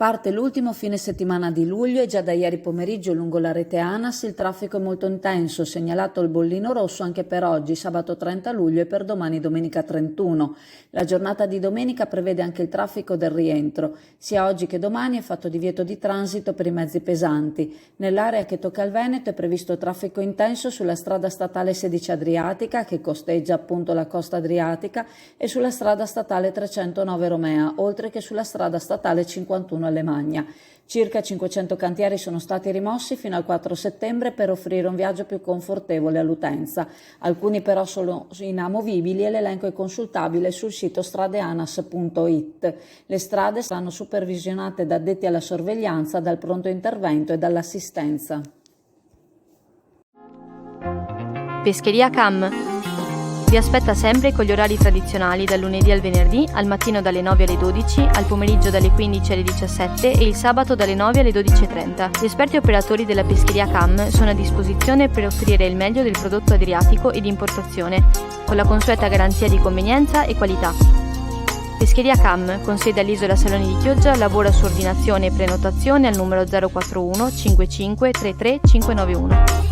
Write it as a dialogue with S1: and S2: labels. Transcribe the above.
S1: Parte l'ultimo fine settimana di luglio e già da ieri pomeriggio lungo la rete ANAS il traffico è molto intenso, segnalato il bollino rosso anche per oggi, sabato 30 luglio e per domani domenica 31. La giornata di domenica prevede anche il traffico del rientro. Sia oggi che domani è fatto divieto di transito per i mezzi pesanti. Nell'area che tocca il Veneto è previsto traffico intenso sulla strada statale 16 Adriatica, che costeggia appunto la costa adriatica, e sulla strada statale 309 Romea, oltre che sulla strada statale 51 Alemagna. Circa 500 cantieri sono stati rimossi fino al 4 settembre per offrire un viaggio più confortevole all'utenza. Alcuni però sono inamovibili e l'elenco è consultabile sul sito stradeanas.it. Le strade saranno supervisionate da addetti alla sorveglianza, dal pronto intervento e dall'assistenza.
S2: Pescheria Cam vi aspetta sempre con gli orari tradizionali dal lunedì al venerdì, al mattino dalle 9 alle 12, al pomeriggio dalle 15 alle 17 e il sabato dalle 9 alle 12:30. Gli esperti operatori della Pescheria Cam sono a disposizione per offrire il meglio del prodotto adriatico e di importazione, con la consueta garanzia di convenienza e qualità. Pescheria Cam, con sede all'Isola Saloni di Chioggia, lavora su ordinazione e prenotazione al numero 041 55 33 591.